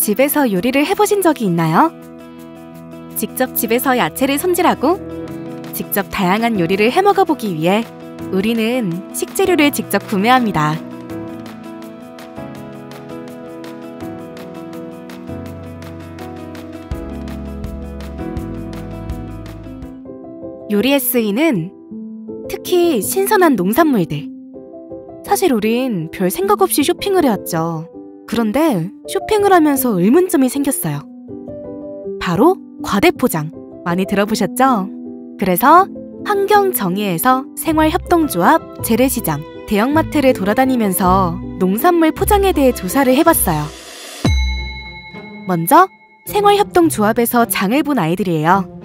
집에서 요리를 해보신 적이 있나요? 직접 집에서 야채를 손질하고 직접 다양한 요리를 해먹어보기 위해 우리는 식재료를 직접 구매합니다. 요리에 쓰이는 특히 신선한 농산물들. 사실 우린 별 생각 없이 쇼핑을 해왔죠. 그런데 쇼핑을 하면서 의문점이 생겼어요. 바로 과대포장. 많이 들어보셨죠? 그래서 환경정의에서 생활협동조합, 재래시장, 대형마트를 돌아다니면서 농산물 포장에 대해 조사를 해봤어요. 먼저 생활협동조합에서 장을 본 아이들이에요.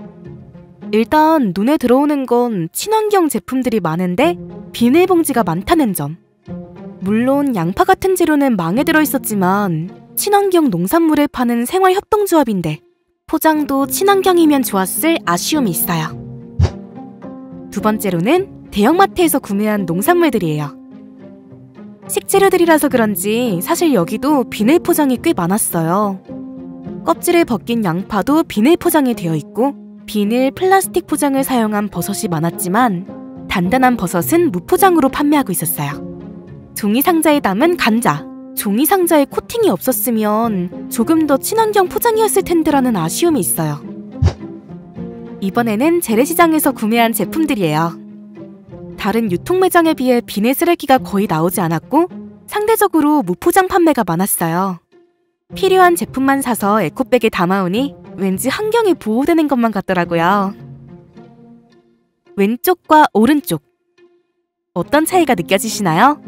일단 눈에 들어오는 건 친환경 제품들이 많은데 비닐봉지가 많다는 점. 물론 양파 같은 재료는 망에 들어있었지만 친환경 농산물을 파는 생활협동조합인데 포장도 친환경이면 좋았을 아쉬움이 있어요. 두 번째로는 대형마트에서 구매한 농산물들이에요. 식재료들이라서 그런지 사실 여기도 비닐 포장이 꽤 많았어요. 껍질을 벗긴 양파도 비닐 포장이 되어 있고 비닐, 플라스틱 포장을 사용한 버섯이 많았지만 단단한 버섯은 무포장으로 판매하고 있었어요. 종이 상자에 담은 감자, 종이 상자에 코팅이 없었으면 조금 더 친환경 포장이었을 텐데라는 아쉬움이 있어요. 이번에는 재래시장에서 구매한 제품들이에요. 다른 유통매장에 비해 비닐 쓰레기가 거의 나오지 않았고 상대적으로 무포장 판매가 많았어요. 필요한 제품만 사서 에코백에 담아오니 왠지 환경이 보호되는 것만 같더라고요. 왼쪽과 오른쪽 어떤 차이가 느껴지시나요?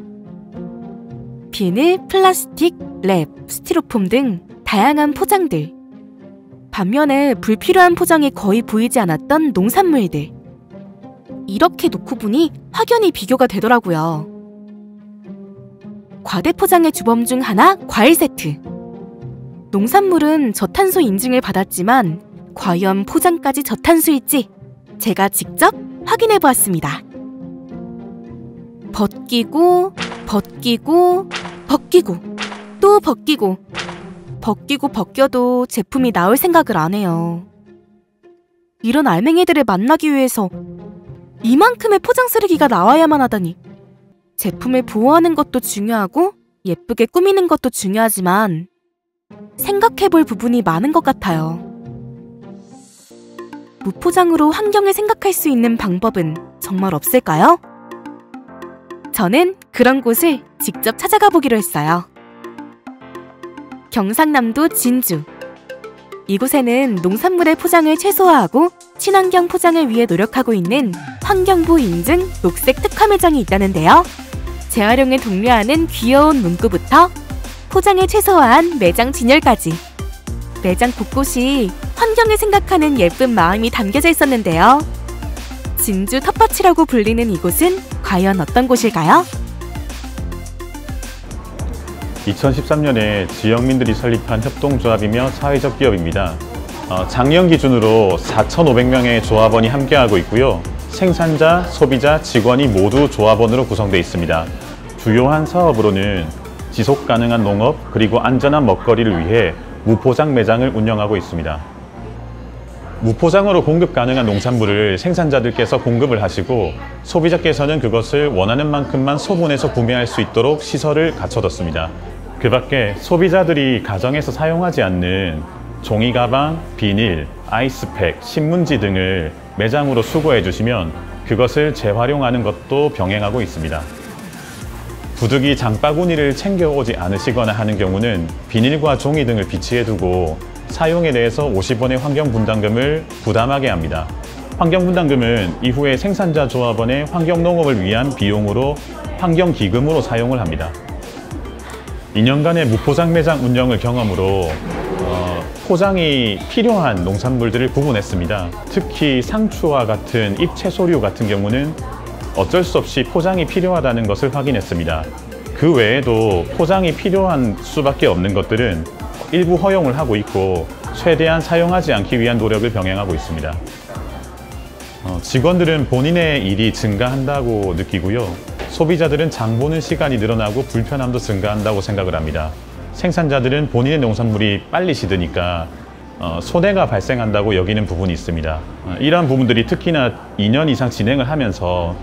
비닐, 플라스틱, 랩, 스티로폼 등 다양한 포장들. 반면에 불필요한 포장이 거의 보이지 않았던 농산물들. 이렇게 놓고 보니 확연히 비교가 되더라고요. 과대포장의 주범 중 하나, 과일 세트. 농산물은 저탄소 인증을 받았지만 과연 포장까지 저탄소일지 제가 직접 확인해 보았습니다. 벗기고, 벗기고, 벗기고, 또 벗기고. 벗기고 벗겨도 제품이 나올 생각을 안 해요. 이런 알맹이들을 만나기 위해서 이만큼의 포장 쓰레기가 나와야만 하다니. 제품을 보호하는 것도 중요하고 예쁘게 꾸미는 것도 중요하지만 생각해볼 부분이 많은 것 같아요. 무포장으로 환경을 생각할 수 있는 방법은 정말 없을까요? 저는 그런 곳을 직접 찾아가 보기로 했어요. 경상남도 진주. 이곳에는 농산물의 포장을 최소화하고 친환경 포장을 위해 노력하고 있는 환경부 인증 녹색 특화 매장이 있다는데요. 재활용을 독려하는 귀여운 문구부터 포장을 최소화한 매장 진열까지 매장 곳곳이 환경을 생각하는 예쁜 마음이 담겨져 있었는데요. 진주 텃밭이라고 불리는 이곳은 과연 어떤 곳일까요? 2013년에 지역민들이 설립한 협동조합이며 사회적 기업입니다. 작년 기준으로 4,500명의 조합원이 함께하고 있고요. 생산자, 소비자, 직원이 모두 조합원으로 구성되어 있습니다. 주요한 사업으로는 지속가능한 농업 그리고 안전한 먹거리를 위해 무포장 매장을 운영하고 있습니다. 무포장으로 공급 가능한 농산물을 생산자들께서 공급을 하시고 소비자께서는 그것을 원하는 만큼만 소분해서 구매할 수 있도록 시설을 갖춰뒀습니다. 그 밖에 소비자들이 가정에서 사용하지 않는 종이 가방, 비닐, 아이스팩, 신문지 등을 매장으로 수거해 주시면 그것을 재활용하는 것도 병행하고 있습니다. 부득이 장바구니를 챙겨오지 않으시거나 하는 경우는 비닐과 종이 등을 비치해 두고 사용에 대해서 50원의 환경분담금을 부담하게 합니다. 환경분담금은 이후에 생산자 조합원의 환경농업을 위한 비용으로 환경기금으로 사용을 합니다. 2년간의 무포장 매장 운영을 경험으로 포장이 필요한 농산물들을 구분했습니다. 특히 상추와 같은 잎채소류 같은 경우는 어쩔 수 없이 포장이 필요하다는 것을 확인했습니다. 그 외에도 포장이 필요한 수밖에 없는 것들은 일부 허용을 하고 있고 최대한 사용하지 않기 위한 노력을 병행하고 있습니다. 직원들은 본인의 일이 증가한다고 느끼고요. 소비자들은 장 보는 시간이 늘어나고 불편함도 증가한다고 생각을 합니다. 생산자들은 본인의 농산물이 빨리 시드니까 손해가 발생한다고 여기는 부분이 있습니다. 이러한 부분들이 특히나 2년 이상 진행을 하면서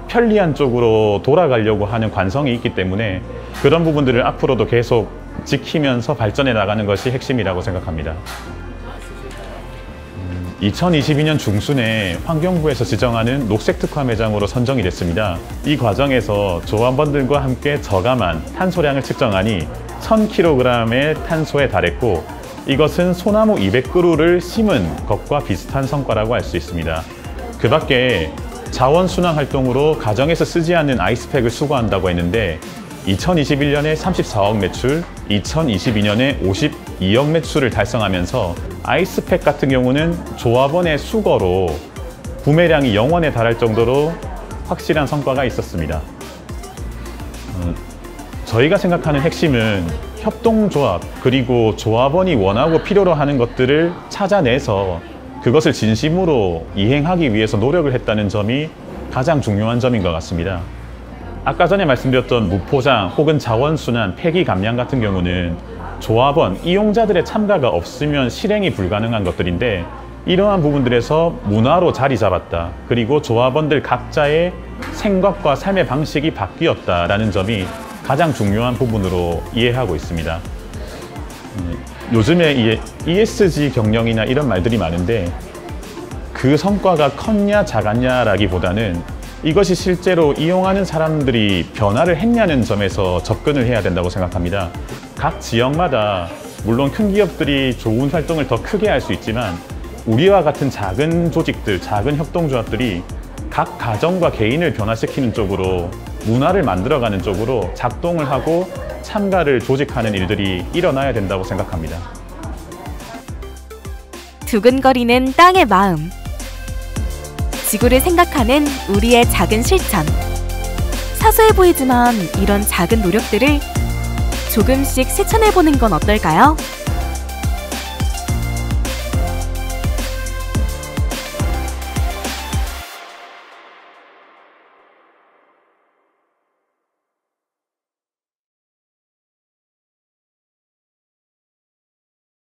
편리한 쪽으로 돌아가려고 하는 관성이 있기 때문에 그런 부분들을 앞으로도 계속 지키면서 발전해 나가는 것이 핵심이라고 생각합니다. 2022년 중순에 환경부에서 지정하는 녹색 특화 매장으로 선정이 됐습니다. 이 과정에서 조합원들과 함께 저감한 탄소량을 측정하니 1000kg의 탄소에 달했고, 이것은 소나무 200그루를 심은 것과 비슷한 성과라고 할 수 있습니다. 그 밖에 자원 순환 활동으로 가정에서 쓰지 않는 아이스팩을 수거한다고 했는데 2021년에 34억 매출, 2022년에 52억 매출을 달성하면서 아이스팩 같은 경우는 조합원의 수거로 구매량이 0원에 달할 정도로 확실한 성과가 있었습니다. 저희가 생각하는 핵심은 협동조합, 그리고 조합원이 원하고 필요로 하는 것들을 찾아내서 그것을 진심으로 이행하기 위해서 노력을 했다는 점이 가장 중요한 점인 것 같습니다. 아까 전에 말씀드렸던 무포장 혹은 자원순환, 폐기 감량 같은 경우는 조합원, 이용자들의 참가가 없으면 실행이 불가능한 것들인데, 이러한 부분들에서 문화로 자리 잡았다. 그리고 조합원들 각자의 생각과 삶의 방식이 바뀌었다라는 점이 가장 중요한 부분으로 이해하고 있습니다. 요즘에 ESG 경영이나 이런 말들이 많은데 그 성과가 컸냐 작았냐라기보다는 이것이 실제로 이용하는 사람들이 변화를 했냐는 점에서 접근을 해야 된다고 생각합니다. 각 지역마다 물론 큰 기업들이 좋은 활동을 더 크게 할 수 있지만 우리와 같은 작은 조직들, 작은 협동조합들이 각 가정과 개인을 변화시키는 쪽으로, 문화를 만들어가는 쪽으로 작동을 하고 참가를 조직하는 일들이 일어나야 된다고 생각합니다. 두근거리는 땅의 마음. 지구를 생각하는 우리의 작은 실천. 사소해 보이지만 이런 작은 노력들을 조금씩 실천해보는 건 어떨까요?